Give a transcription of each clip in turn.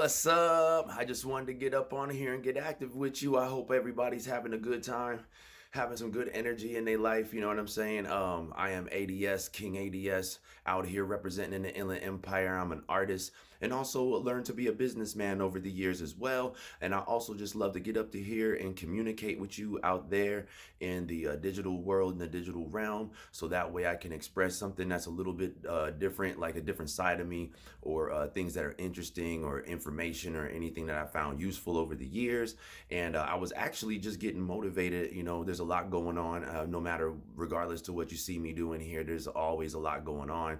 What's up? I just wanted to get up on here and get active with you. I hope everybody's having a good time, having some good energy in their life. You know what I'm saying? I am A.D.S, King A.D.S, out here representing in the Inland Empire. I'm an artist and also learned to be a businessman over the years as well. And I also just love to get up to here and communicate with you out there in the digital world, in the digital realm. So that way I can express something that's a little bit different, like a different side of me, or things that are interesting or information or anything that I found useful over the years. And I was actually just getting motivated. You know, there's a lot going on, no matter, regardless to what you see me doing here, there's always a lot going on.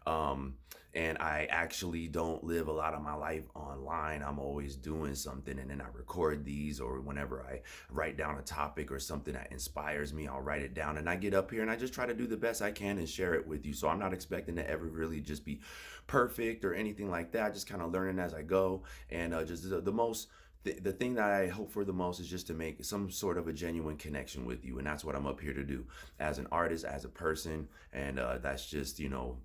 Um, and I actually don't live a lot of my life online. I'm always doing something, and then I record these, or whenever I write down a topic or something that inspires me, I'll write it down and I get up here and I just try to do the best I can and share it with you. So I'm not expecting to ever really just be perfect or anything like that. Just kind of learning as I go, and just the most the thing that I hope for the most is just to make some sort of a genuine connection with you, and that's what I'm up here to do as an artist, as a person, and that's just,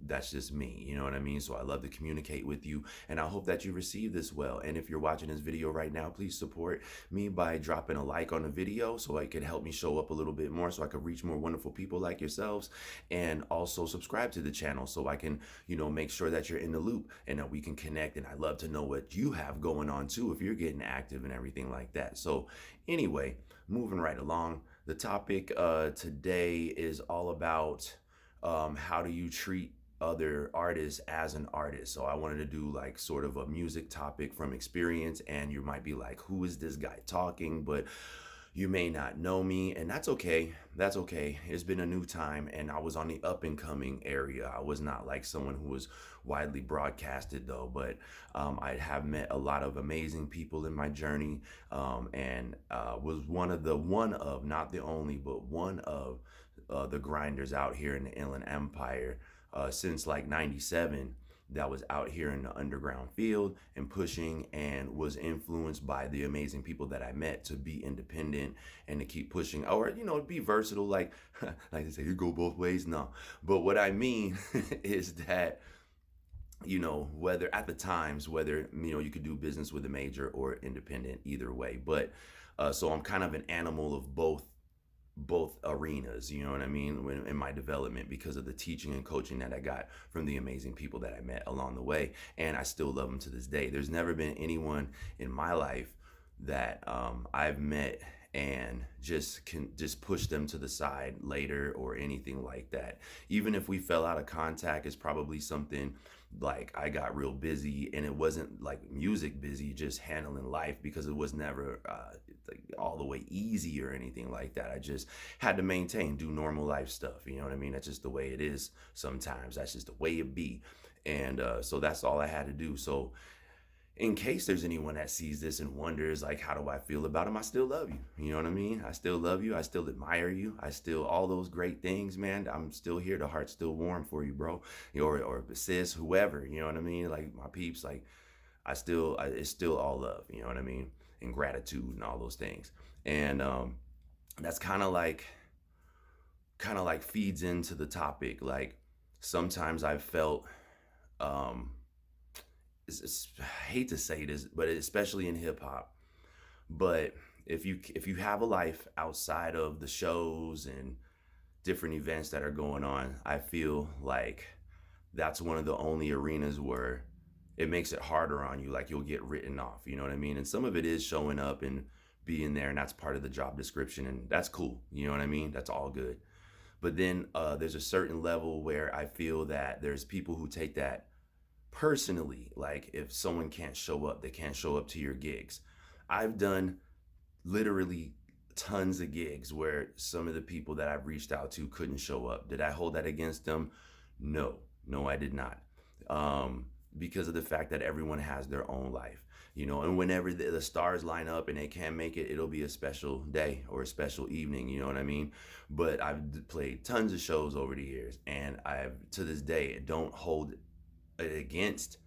that's just me. You know what I mean? So I love to communicate with you, and I hope that you receive this well. And if you're watching this video right now, please support me by dropping a like on the video, so it can help me show up a little bit more, so I can reach more wonderful people like yourselves, and also subscribe to the channel so I can, make sure that you're in the loop and that we can connect. And I love to know what you have going on too, if you're getting active and everything like that. So anyway, moving right along, the topic today is all about how do you treat other artists as an artist. So I wanted to do like sort of a music topic from experience, and you might be like, who is this guy talking? But you may not know me, and that's okay. That's okay. It's been a new time, and I was on the up and coming area. I was not like someone who was widely broadcasted though, but I have met a lot of amazing people in my journey, and was not the only, but one of the grinders out here in the Inland Empire since like '97, that was out here in the underground field and pushing, and was influenced by the amazing people that I met to be independent and to keep pushing, or be versatile, like like they say, you go both ways. No, but what I mean is that, whether at the times, whether you could do business with a major or independent, either way. But so I'm kind of an animal of both arenas, you know what I mean, in my development, because of the teaching and coaching that I got from the amazing people that I met along the way. And I still love them to this day. There's never been anyone in my life that I've met and just push them to the side later or anything like that. Even if we fell out of contact, it's probably something like I got real busy, and it wasn't like music busy, just handling life, because it was never like all the way easy or anything like that. I just had to do normal life stuff. You know what I mean? That's just the way it is sometimes. That's just the way it be. And so that's all I had to do. So in case there's anyone that sees this and wonders, like, how do I feel about him? I still love you. You know what I mean? I still love you. I still admire you. I still, all those great things, man. I'm still here. The heart's still warm for you, bro. Or sis, whoever, you know what I mean? Like my peeps, like it's still all love, you know what I mean? And gratitude and all those things. And that's kind of like feeds into the topic. Like sometimes I've felt, I hate to say this, but especially in hip hop. But if you have a life outside of the shows and different events that are going on, I feel like that's one of the only arenas where it makes it harder on you. Like you'll get written off, you know what I mean? And some of it is showing up and being there, and that's part of the job description, and that's cool. You know what I mean? That's all good. But then there's a certain level where I feel that there's people who take that personally. Like if someone can't show up, they can't show up to your gigs. I've done literally tons of gigs where some of the people that I've reached out to couldn't show up. Did I hold that against them? No, I did not. Because of the fact that everyone has their own life, and whenever the stars line up and they can't make it, it'll be a special day or a special evening, you know what I mean? But I've played tons of shows over the years, and to this day, don't hold against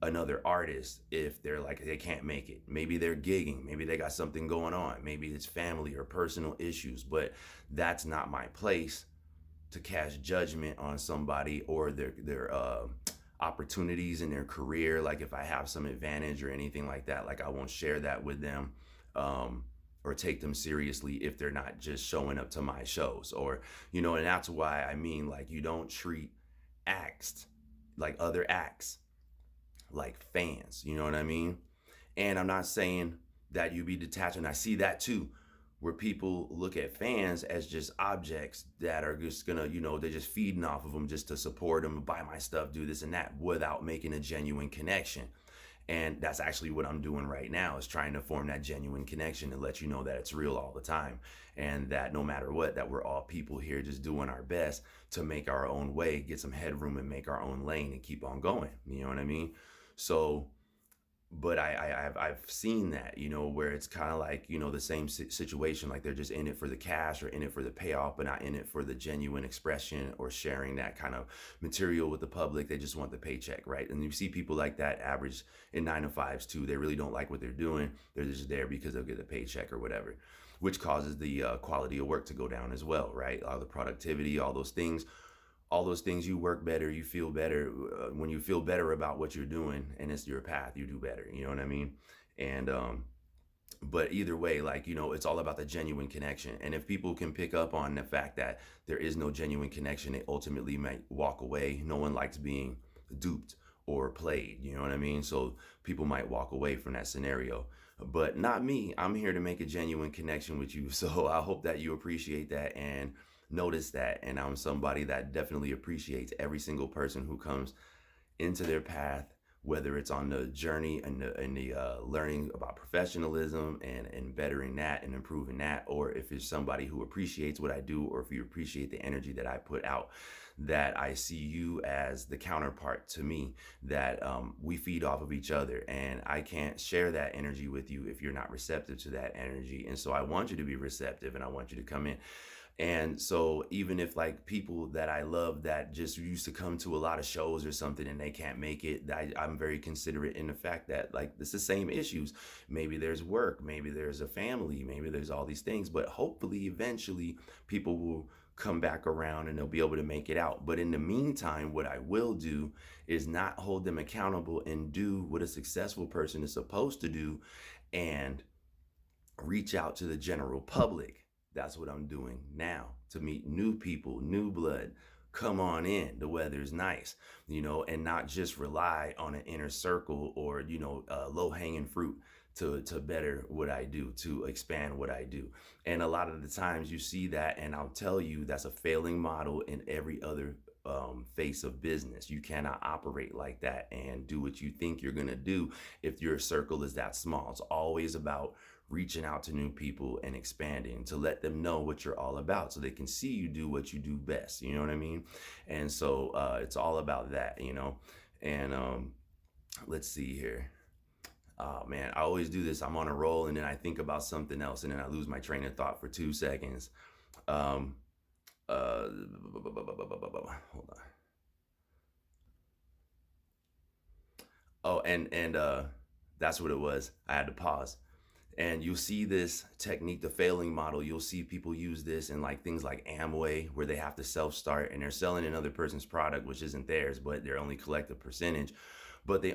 another artist if they're like, they can't make it. Maybe they're gigging, maybe they got something going on, maybe it's family or personal issues, but that's not my place to cast judgment on somebody or their opportunities in their career. Like if I have some advantage or anything like that, like I won't share that with them. Or take them seriously if they're not just showing up to my shows, or and that's why I mean, like, you don't treat acts like other acts like fans, you know what I mean? And I'm not saying that you be detached, and I see that too, where people look at fans as just objects that are just gonna, they're just feeding off of them just to support them, buy my stuff, do this and that, without making a genuine connection. And that's actually what I'm doing right now, is trying to form that genuine connection and let you know that it's real all the time. And that no matter what, that we're all people here just doing our best to make our own way, get some headroom and make our own lane and keep on going. You know what I mean? So, but I've seen that, where it's kind of like, the same situation, like they're just in it for the cash or in it for the payoff, but not in it for the genuine expression or sharing that kind of material with the public. They just want the paycheck, right? And you see people like that average in 9 to 5s too. They really don't like what they're doing. They're just there because they'll get the paycheck or whatever, which causes the quality of work to go down as well, right? All the productivity, all those things, you work better, you feel better. When you feel better about what you're doing and it's your path, you do better, you know what I mean? And but either way, like, it's all about the genuine connection. And if people can pick up on the fact that there is no genuine connection, they ultimately might walk away. No one likes being duped or played, you know what I mean? So people might walk away from that scenario, but not me. I'm here to make a genuine connection with you. So I hope that you appreciate that and notice that. And I'm somebody that definitely appreciates every single person who comes into their path, whether it's on the journey and the learning about professionalism and bettering that and improving that, or if it's somebody who appreciates what I do, or if you appreciate the energy that I put out, that I see you as the counterpart to me, that we feed off of each other, and I can't share that energy with you if you're not receptive to that energy. And so I want you to be receptive, and I want you to come in. And so even if, like, people that I love that just used to come to a lot of shows or something and they can't make it, I'm very considerate in the fact that, like, it's the same issues. Maybe there's work, maybe there's a family, maybe there's all these things, but hopefully eventually people will come back around and they'll be able to make it out. But in the meantime, what I will do is not hold them accountable and do what a successful person is supposed to do, and reach out to the general public. That's what I'm doing now, to meet new people, new blood. Come on in. The weather's nice, and not just rely on an inner circle or, low hanging fruit to better what I do, to expand what I do. And a lot of the times you see that, and I'll tell you, that's a failing model in every other face of business. You cannot operate like that and do what you think you're going to do if your circle is that small. It's always about reaching out to new people and expanding, to let them know what you're all about so they can see you do what you do best. You know what I mean? And so it's all about that, and let's see here. Oh man, I always do this. I'm on a roll and then I think about something else and then I lose my train of thought for 2 seconds. Um, hold on. Oh, and that's what it was. I had to pause. And you'll see this technique, the failing model. You'll see people use this in, like, things like Amway, where they have to self-start and they're selling another person's product, which isn't theirs, but they're only collect a percentage. But they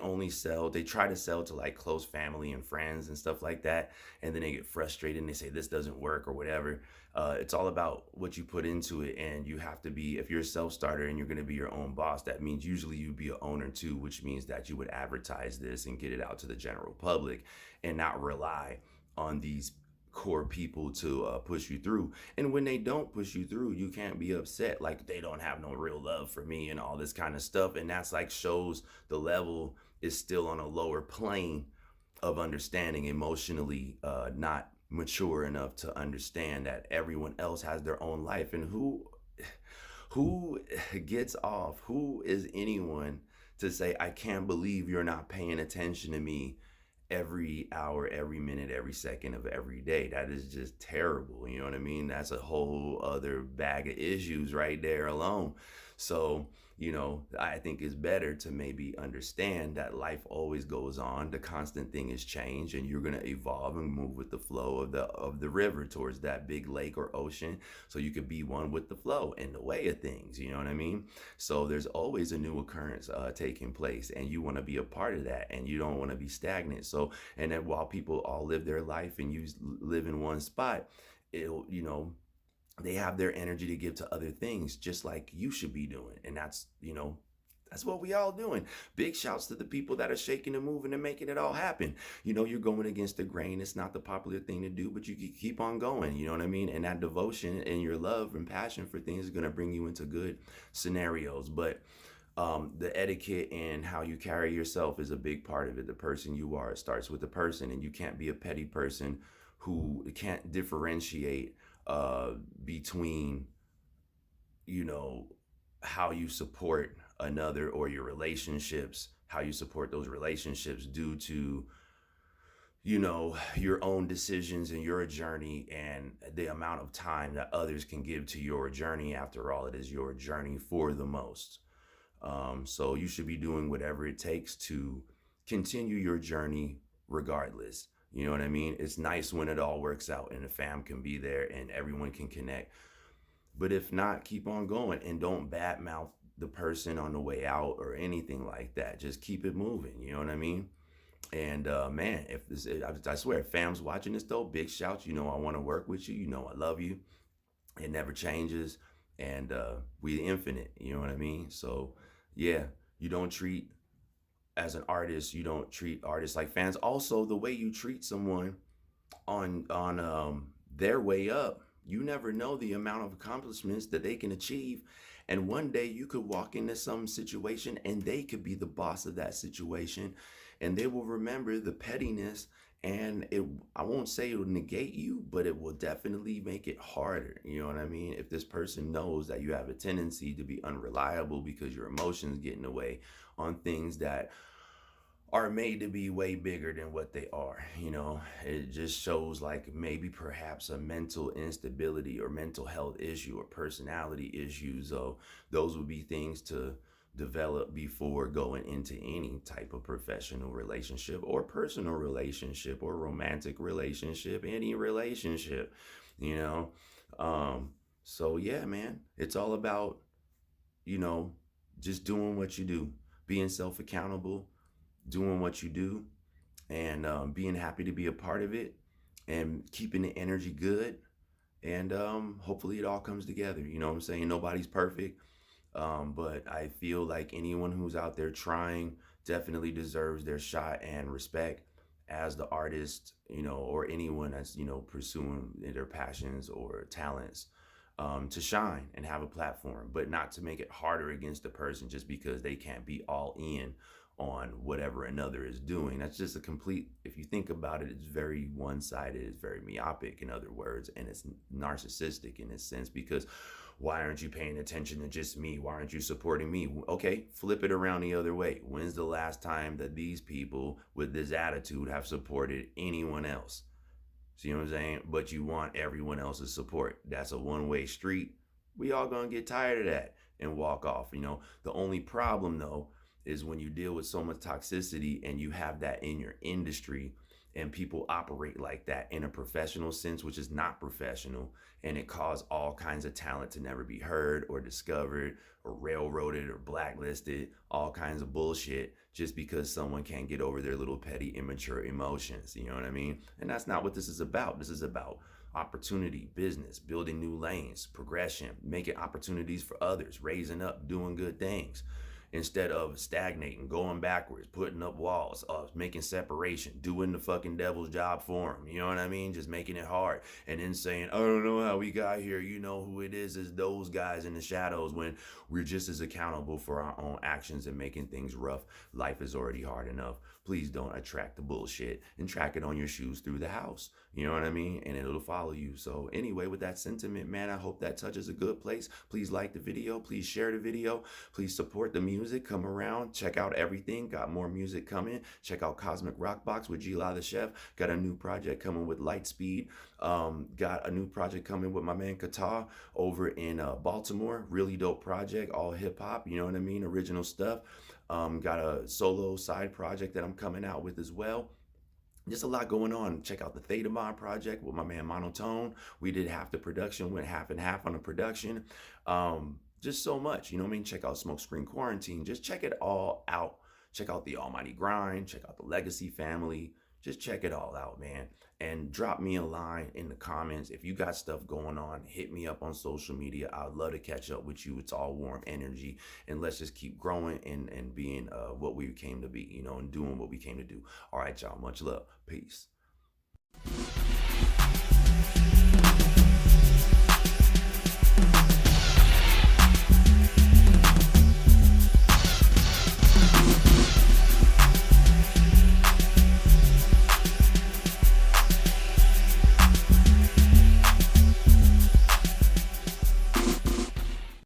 try to sell to, like, close family and friends and stuff like that. And then they get frustrated and they say this doesn't work or whatever. It's all about what you put into it. And you have to be, if you're a self-starter and you're going to be your own boss, that means usually you'd be an owner too, which means that you would advertise this and get it out to the general public and not rely on these core people to push you through. And when they don't push you through, you can't be upset, like they don't have no real love for me and all this kind of stuff. And that's, like, shows the level is still on a lower plane of understanding, emotionally not mature enough to understand that everyone else has their own life. And who gets off, who is anyone to say, I can't believe you're not paying attention to me every hour, every minute, every second of every day? That is just terrible. You know what I mean? That's a whole other bag of issues right there alone. So, I think it's better to maybe understand that life always goes on. The constant thing is change, and you're going to evolve and move with the flow of the river towards that big lake or ocean, so you could be one with the flow and the way of things. You know what I mean? So there's always a new occurrence taking place, and you want to be a part of that, and you don't want to be stagnant. So, and then while people all live their life and you live in one spot, it'll, they have their energy to give to other things, just like you should be doing. And that's what we all doing. Big shouts to the people that are shaking and moving and making it all happen. You're going against the grain. It's not the popular thing to do, but you keep on going. You know what I mean? And that devotion and your love and passion for things is going to bring you into good scenarios. But the etiquette and how you carry yourself is a big part of it. The person you are, it starts with the person, and you can't be a petty person who can't differentiate uh, between, you know, how you support another or your relationships, how you support those relationships due to, your own decisions and your journey and the amount of time that others can give to your journey. After all, it is your journey for the most. So you should be doing whatever it takes to continue your journey regardless. You know what I mean? It's nice when it all works out and the fam can be there and everyone can connect. But if not, keep on going and don't badmouth the person on the way out or anything like that. Just keep it moving. You know what I mean? And man, if this, I swear, if fam's watching this though, big shouts. I want to work with you. I love you. It never changes, and we infinite. You know what I mean? So yeah, you don't treat as an artist. You don't treat artists like fans. Also, the way you treat someone on their way up, you never know the amount of accomplishments that they can achieve. And one day you could walk into some situation and they could be the boss of that situation, and they will remember the pettiness. And I won't say it will negate you, but it will definitely make it harder. You know what I mean? If this person knows that you have a tendency to be unreliable because your emotions get in the way on things that are made to be way bigger than what they are. It just shows like maybe perhaps a mental instability or mental health issue or personality issues. So those would be things to develop before going into any type of professional relationship or personal relationship or romantic relationship, any relationship, you know. Um, so yeah, man, it's all about, you know, just doing what you do, being self accountable, doing what you do, and being happy to be a part of it, and keeping the energy good. And hopefully it all comes together. You know what I'm saying? Nobody's perfect. But I feel like anyone who's out there trying definitely deserves their shot and respect as the artist, or anyone that's, pursuing their passions or talents, to shine and have a platform, but not to make it harder against the person just because they can't be all in on whatever another is doing. That's just a complete, if you think about it, it's very one sided, it's very myopic, in other words, and it's narcissistic in a sense because why aren't you paying attention to just me? Why aren't you supporting me? Okay, flip it around the other way. When's the last time that these people with this attitude have supported anyone else? See what I'm saying? But you want everyone else's support. That's a one-way street. We all gonna get tired of that and walk off. The only problem though is when you deal with so much toxicity and you have that in your industry, and people operate like that in a professional sense, which is not professional, and it caused all kinds of talent to never be heard or discovered or railroaded or blacklisted, all kinds of bullshit, just because someone can't get over their little petty immature emotions. You know what I mean? And that's not what this is about. This is about opportunity, business, building new lanes, progression, making opportunities for others, raising up, doing good things, instead of stagnating, going backwards, putting up walls, making separation, doing the fucking devil's job for him. You know what I mean? Just making it hard. And then saying, I don't know how we got here. You know who it is those guys in the shadows, when we're just as accountable for our own actions and making things rough. Life is already hard enough. Please don't attract the bullshit and track it on your shoes through the house. You know what I mean? And it'll follow you. So anyway, with that sentiment, man, I hope that touches a good place. Please like the video. Please share the video. Please support the music. Come around. Check out everything. Got more music coming. Check out Cosmic Rock Box with G-La the Chef. Got a new project coming with Lightspeed. Got a new project coming with my man Qatar over in Baltimore. Really dope project. All hip hop. You know what I mean? Original stuff. Got a solo side project that I'm coming out with as well. Just a lot going on. Check out the Theta Mod project with my man Monotone. We did half the production, went half and half on the production. Just so much, you know what I mean? Check out Smokescreen Quarantine. Just check it all out. Check out the Almighty Grind. Check out the Legacy Family. Just check it all out, man. And drop me a line in the comments. If you got stuff going on, hit me up on social media. I'd love to catch up with you. It's all warm energy. And let's just keep growing and being what we came to be, you know, and doing what we came to do. All right, y'all. Much love. Peace.